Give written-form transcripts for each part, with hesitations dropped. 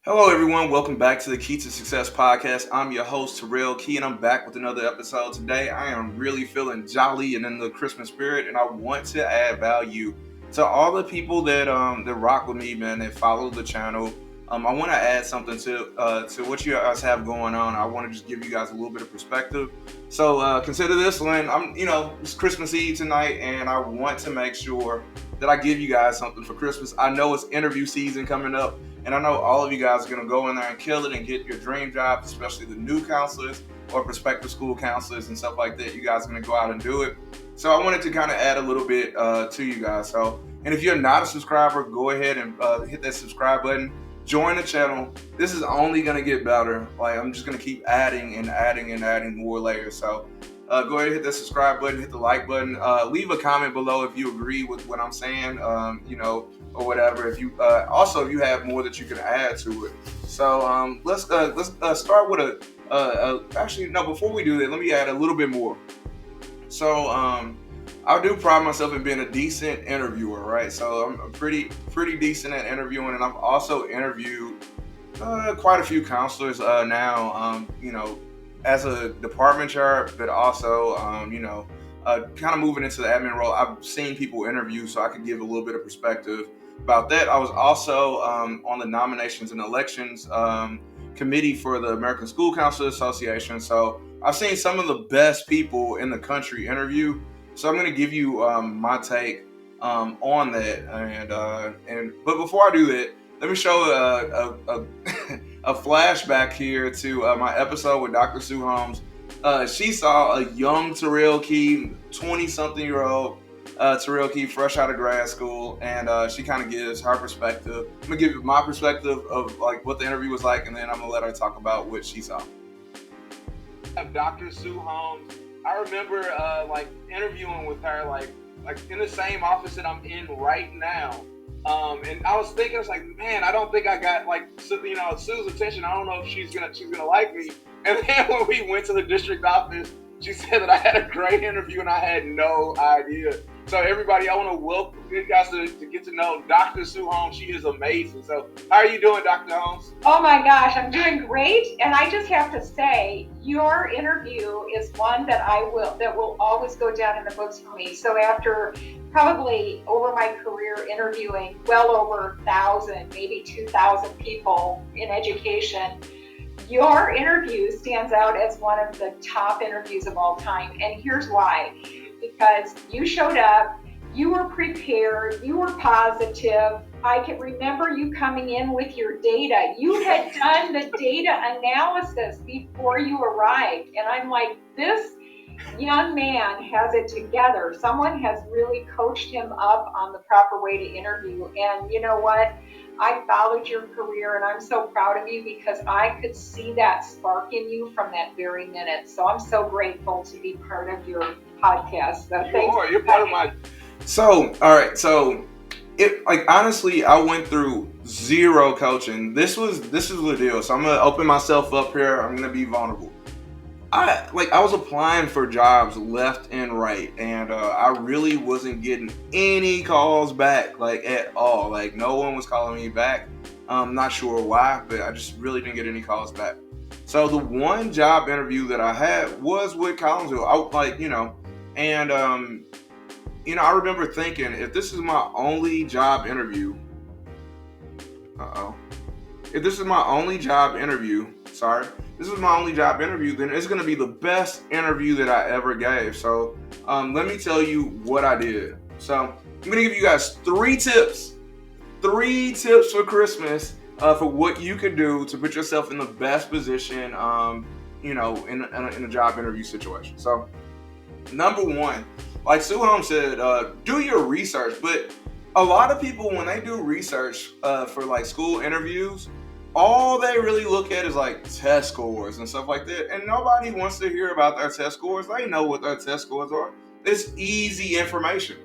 Hello, everyone. Welcome back to the Key to Success podcast. I'm your host, taraelkee, and I'm back with another episode today. I am really feeling jolly and in the Christmas spirit, and I want to add value to all the people that rock with me, man, that follow the channel. I want to add something to what you guys have going on. I want to just give you guys a little bit of perspective. So consider this one. It's Christmas Eve tonight, and I want to make sure that I give you guys something for Christmas. I know it's interview season coming up. And I know all of you guys are going to go in there and kill it and get your dream jobs, especially the new counselors or prospective school counselors and stuff like that. You guys are going to go out and do it. So I wanted to kind of add a little bit to you guys. And if you're not a subscriber, go ahead and hit that subscribe button. Join the channel. This is only going to get better. Like, I'm just going to keep adding and adding and adding more layers. So go ahead and hit that subscribe button, hit the like button. Leave a comment below if you agree with what I'm saying, or whatever. If you if you have more that you can add to it. So let's start with actually, no, before we do that, let me add a little bit more. So I do pride myself in being a decent interviewer, right? So I'm pretty decent at interviewing, and I've also interviewed quite a few counselors now. As a department chair, but also kind of moving into the admin role. I've seen people interview, so I could give a little bit of perspective about that. I was also on the nominations and elections committee for the American School Counselors Association. So I've seen some of the best people in the country interview. So I'm going to give you my take on that. But before I do that, let me show a flashback here to my episode with Dr. Sue Holmes. She saw a young taraelkee, 20-something-year-old taraelkee, fresh out of grad school, and she kind of gives her perspective. I'm gonna give you my perspective of like what the interview was like, and then I'm gonna let her talk about what she saw. Dr. Sue Holmes. I remember interviewing with her like in the same office that I'm in right now. And I was thinking, I was like, man, I don't think I got Sue's attention. I don't know if she's gonna like me. And then when we went to the district office, she said that I had a great interview and I had no idea. So everybody, I want to welcome you guys to get to know Dr. Sue Holmes. She is amazing. So how are you doing, Dr. Holmes? Oh my gosh, I'm doing great. And I just have to say, your interview is one that will always go down in the books for me. So after probably over my career interviewing well over 1,000, maybe 2,000 people in education, your interview stands out as one of the top interviews of all time. And here's why. Because you showed up, you were prepared, you were positive. I can remember you coming in with your data. You had done the data analysis before you arrived. And I'm like, this young man has it together. Someone has really coached him up on the proper way to interview. And you know what? I followed your career and I'm so proud of you because I could see that spark in you from that very minute. So I'm so grateful to be part of your podcast. So You're part of my... So, all right. So honestly, I went through zero coaching. This is the deal. So I'm going to open myself up here. I'm going to be vulnerable. I was applying for jobs left and right, and I really wasn't getting any calls back, at all. No one was calling me back. I'm not sure why, but I just really didn't get any calls back. So the one job interview that I had was with Collinsville. I remember thinking, if this is my only job interview, if this is my only job interview, then it's going to be the best interview that I ever gave. So let me tell you what I did. So I'm going to give you guys three tips for Christmas for what you could do to put yourself in the best position, in a job interview situation. So number one, like Sue Holmes said, do your research. But a lot of people, when they do research for school interviews, all they really look at is test scores and stuff like that. And nobody wants to hear about their test scores. They know what their test scores are. It's easy information.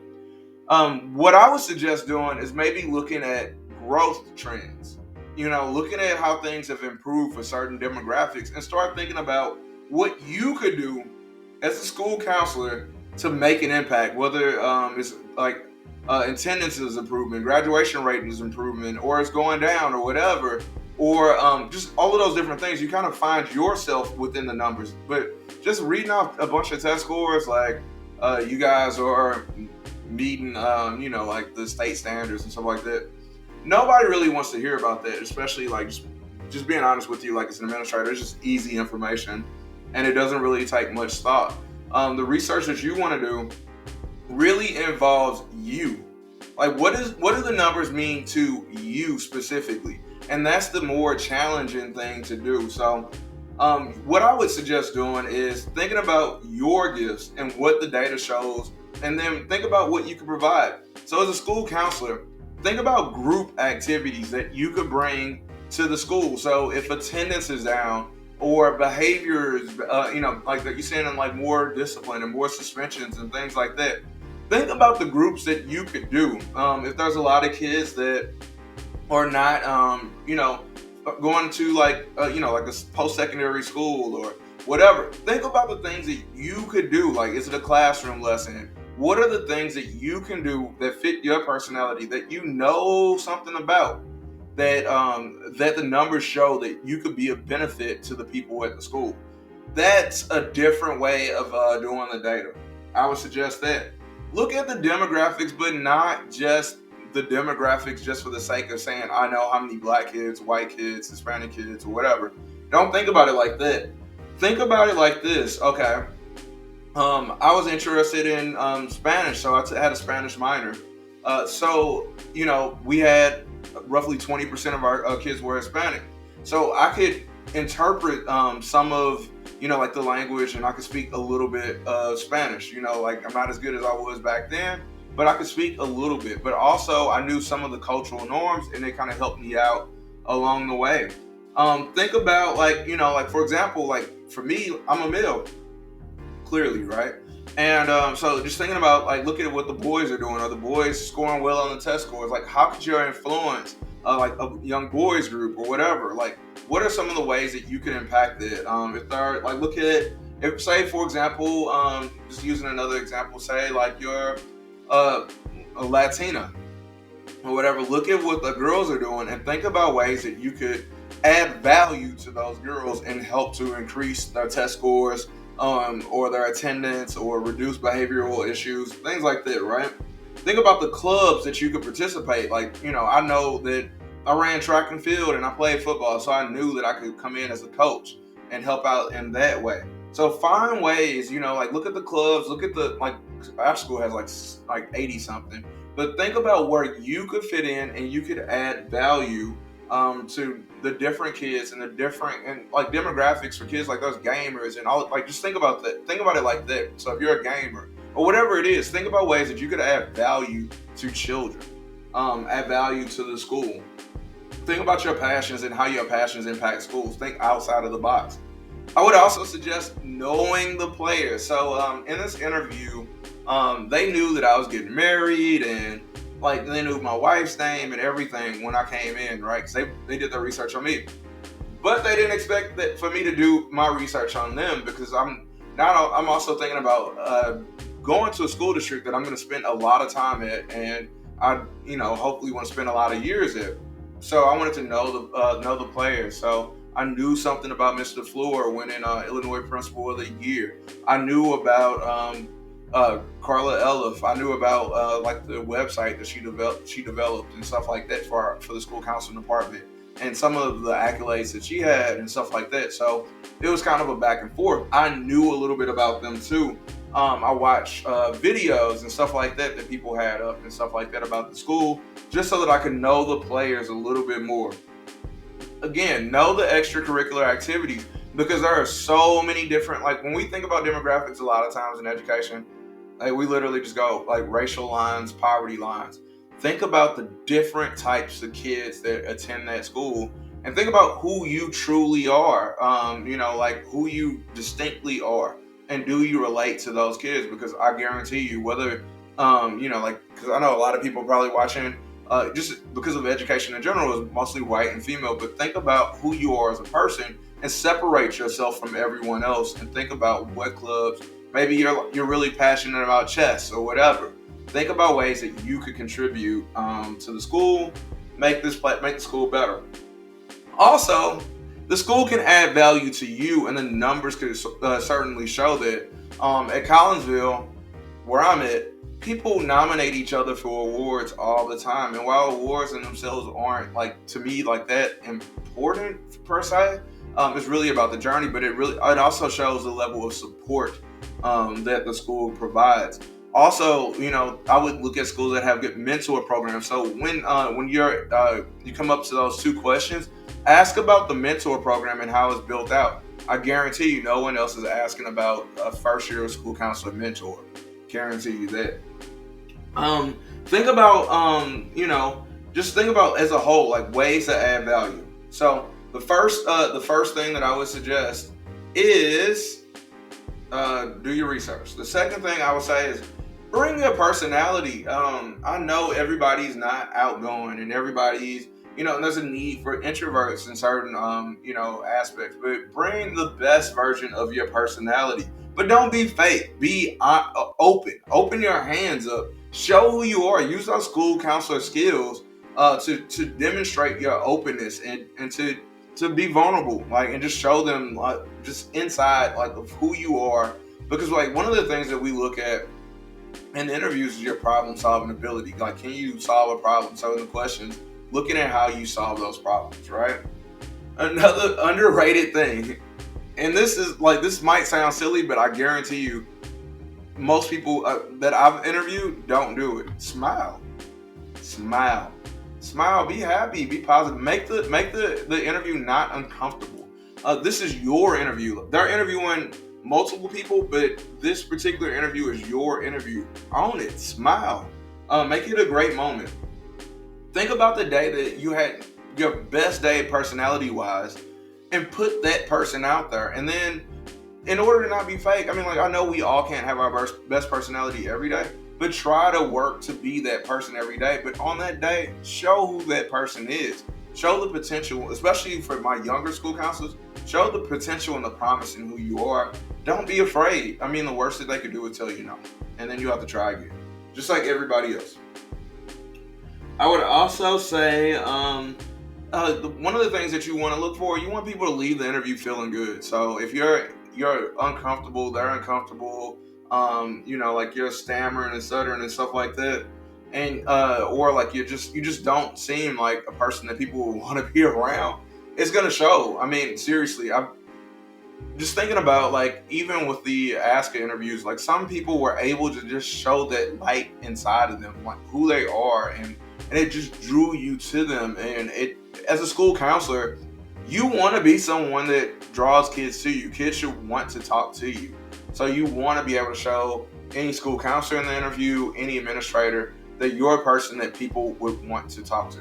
What I would suggest doing is maybe looking at growth trends. Looking at how things have improved for certain demographics and start thinking about what you could do as a school counselor to make an impact, whether it's attendance is improving, graduation rate is improving, or it's going down or whatever. or just all of those different things. You kind of find yourself within the numbers. But just reading off a bunch of test scores, like you guys are meeting, like the state standards and stuff like that. Nobody really wants to hear about that, especially like just being honest with you, like as an administrator, it's just easy information, and it doesn't really take much thought. The research that you want to do really involves you. Like, what do the numbers mean to you specifically? And that's the more challenging thing to do. So, what I would suggest doing is thinking about your gifts and what the data shows, and then think about what you can provide. So, as a school counselor, think about group activities that you could bring to the school. So, if attendance is down, or behaviors, like that you're seeing in like more discipline and more suspensions and things like that. Think about the groups that you could do. If there's a lot of kids that are not, going to like a post-secondary school or whatever, think about the things that you could do. Like, is it a classroom lesson? What are the things that you can do that fit your personality, that you know something about, that the numbers show that you could be a benefit to the people at the school? That's a different way of doing the data. I would suggest that. Look at the demographics, but not just the demographics just for the sake of saying, I know how many black kids, white kids, Hispanic kids, or whatever. Don't think about it like that. Think about it like this. Okay. I was interested in Spanish, so I had a Spanish minor. We had roughly 20% of our kids were Hispanic. So I could interpret some of, like the language, and I could speak a little bit of Spanish. Like I'm not as good as I was back then, but I could speak a little bit. But also I knew some of the cultural norms, and they kind of helped me out along the way. Think about like for example, like for me, I'm a male, clearly, right? And so just thinking about like looking at what the boys are doing. Are the boys scoring well on the test scores? Like how could you influence like a young boys group or whatever? Like what are some of the ways that you can impact it? If they're like look at if say for example, just using another example, say like you're a Latina or whatever, look at what the girls are doing and think about ways that you could add value to those girls and help to increase their test scores, or their attendance, or reduce behavioral issues, things like that, right? Think about the clubs that you could participate. Like, I know that I ran track and field and I played football, so I knew that I could come in as a coach and help out in that way. So find ways, like look at the clubs, look at like our school has like 80 something, but think about where you could fit in and you could add value to the different kids and the different and like demographics for kids like those gamers and all. Like just think about that. Think about it like that. So if you're a gamer or whatever it is, think about ways that you could add value to children, add value to the school. Think about your passions and how your passions impact schools. Think outside of the box. I would also suggest knowing the players. So in this interview, they knew that I was getting married, and like they knew my wife's name and everything when I came in, right? Because they did their research on me, but they didn't expect that for me to do my research on them, because I'm also thinking about going to a school district that I'm going to spend a lot of time at, and I hopefully want to spend a lot of years at. So I wanted to know the players. So I knew something about Mr. Fleur winning Illinois Principal of the Year. I knew about Carla Elliff. I knew about like the website that she developed and stuff like that for the school counseling department, and some of the accolades that she had and stuff like that. So it was kind of a back and forth. I knew a little bit about them too. I watched videos and stuff like that people had up and stuff like that about the school, just so that I could know the players a little bit more. Again, know the extracurricular activities, because there are so many different, like when we think about demographics a lot of times in education, like we literally just go like racial lines, poverty lines. Think about the different types of kids that attend that school, and think about who you truly are, like who you distinctly are, and do you relate to those kids? Because I guarantee you, whether, because I know a lot of people probably watching, just because of education in general is mostly white and female, but think about who you are as a person and separate yourself from everyone else, and think about what clubs, maybe you're really passionate about chess or whatever. Think about ways that you could contribute to the school, make the school better. Also, the school can add value to you, and the numbers could certainly show that. At Collinsville, where I'm at, people nominate each other for awards all the time. And while awards in themselves aren't like to me like that important per se, it's really about the journey. But it also shows the level of support that the school provides. Also, I would look at schools that have good mentor programs. So when you come up to those two questions, ask about the mentor program and how it's built out. I guarantee you, no one else is asking about a first year school counselor mentor. Guarantee you that. Think about just think about as a whole, like ways to add value. So the first thing that I would suggest is do your research. The second thing I would say is bring your personality. I know everybody's not outgoing, and everybody's there's a need for introverts in certain aspects, but bring the best version of your personality. But don't be fake. Be open. Open your hands up. Show who you are. Use those school counselor skills to demonstrate your openness and to be vulnerable, like, and just show them like just inside like of who you are. Because like one of the things that we look at in interviews is your problem solving ability. Like, can you solve a problem? So in the questions, looking at how you solve those problems, right? Another underrated thing, and this might sound silly, but I guarantee you, most people that I've interviewed don't do it. Smile, smile, smile. Be happy. Be positive. Make the interview not uncomfortable. This is your interview. They're interviewing multiple people, but this particular interview is your interview. Own it. Smile. Make it a great moment. Think about the day that you had your best day personality wise and put that person out there. And then in order to not be fake, I mean, like, I know we all can't have our best personality every day, but try to work to be that person every day. But on that day, show who that person is. Show the potential, especially for my younger school counselors, show the potential and the promise in who you are. Don't be afraid. I mean, the worst that they could do is tell you no. And then you have to try again, just like everybody else. I would also say one of the things that you want to look for, you want people to leave the interview feeling good. So if you're uncomfortable, they're uncomfortable, like you're stammering and stuttering and stuff like that, and or like you just don't seem like a person that people would want to be around, it's gonna show. I mean, seriously, I'm just thinking about, like, even with the Aska interviews, like some people were able to just show that light inside of them, like who they are, and it just drew you to them. And it, as a school counselor, you want to be someone that draws kids to you. Kids should want to talk to you. So you want to be able to show any school counselor in the interview, any administrator, that you're a person that people would want to talk to.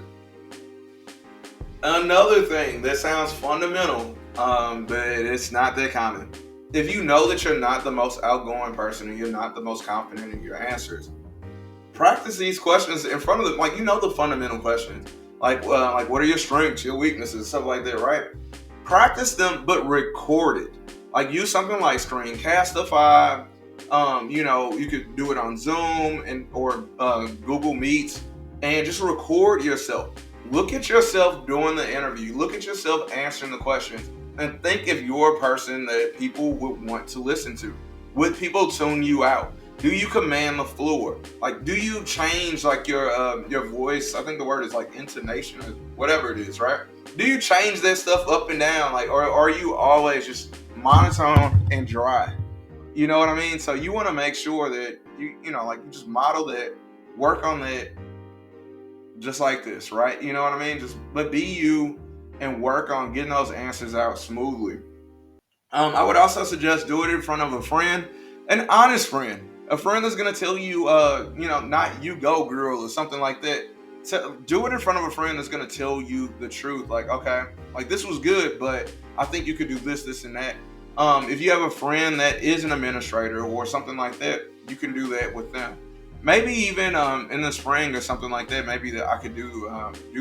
Another thing that sounds fundamental, but it's not that common. If you know that you're not the most outgoing person and you're not the most confident in your answers, practice these questions in front of them. Like, the fundamental questions. Like what are your strengths, your weaknesses, stuff like that, right? Practice them, but record it. Like, use something like Screencastify. You could do it on Zoom or Google Meets, and just record yourself. Look at yourself doing the interview. Look at yourself answering the questions, and think if you're a person that people would want to listen to. Would people tune you out? Do you command the floor? Like, do you change like your voice? I think the word is like intonation or whatever it is, right? Do you change that stuff up and down? Like, or are you always just monotone and dry? You know what I mean? So you want to make sure that you just model that, work on that, just like this, right? You know what I mean? But be you and work on getting those answers out smoothly. I would also suggest do it in front of a friend, an honest friend, a friend that's gonna tell you, not you go girl or something like that. Do it in front of a friend that's gonna tell you the truth. Like, okay, like this was good, but I think you could do this, this, and that. If you have a friend that is an administrator or something like that, you can do that with them. Maybe even in the spring or something like that. Maybe that I could do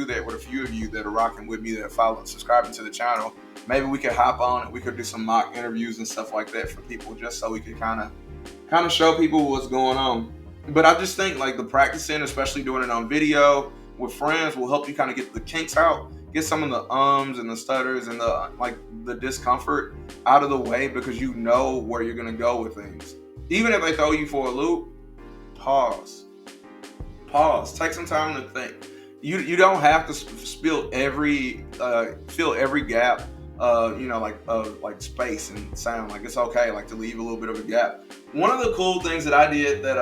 that with a few of you that are rocking with me, that follow and subscribing to the channel. Maybe we could hop on and we could do some mock interviews and stuff like that for people, just so we could kind of show people what's going on. But I just think like the practicing, especially doing it on video with friends, will help you kind of get the kinks out. get some of the ums and the stutters and the discomfort out of the way, because you know where you're gonna go with things. Even if they throw you for a loop, pause. Take some time to think. You don't have to fill every gap. Like space and sound. Like, it's okay, like, to leave a little bit of a gap. One of the cool things that I did that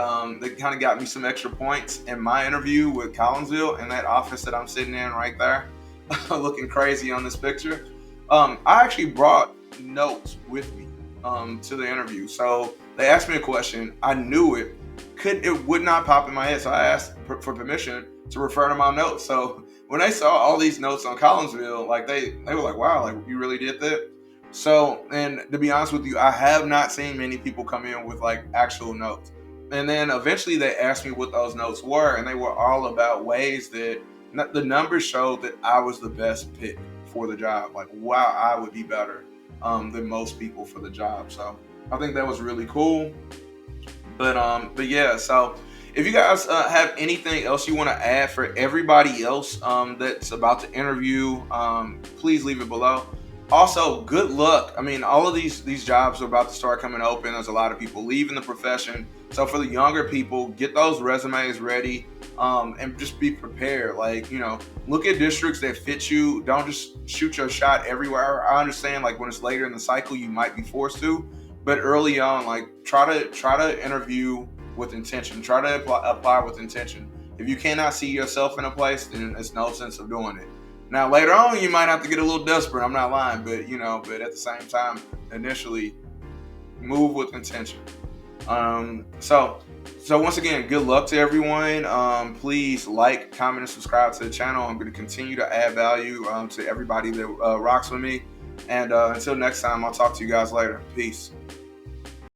kind of got me some extra points in my interview with Collinsville, in that office that I'm sitting in right there, looking crazy on this picture. I actually brought notes with me to the interview. So they asked me a question. I knew it would not pop in my head, so I asked for permission to refer to my notes. So when they saw all these notes on Collinsville, like, they were like, wow, like, you really did that. So, and to be honest with you, I have not seen many people come in with like actual notes. And then eventually they asked me what those notes were, and they were all about ways that the numbers showed that I was the best pick for the job. Like, wow, I would be better than most people for the job. So I think that was really cool. But yeah, so if you guys have anything else you want to add for everybody else that's about to interview, please leave it below. Also, good luck. I mean, all of these jobs are about to start coming open. There's a lot of people leaving the profession. So for the younger people, get those resumes ready and just be prepared. Like, look at districts that fit you. Don't just shoot your shot everywhere. I understand, like, when it's later in the cycle, you might be forced to. But early on, like, try to interview with intention. Try to apply with intention. If you cannot see yourself in a place, then it's no sense of doing it. Now, later on, you might have to get a little desperate. I'm not lying, but but at the same time, initially, move with intention. So once again, good luck to everyone. Please like, comment, and subscribe to the channel. I'm going to continue to add value to everybody that rocks with me. And until next time, I'll talk to you guys later. Peace.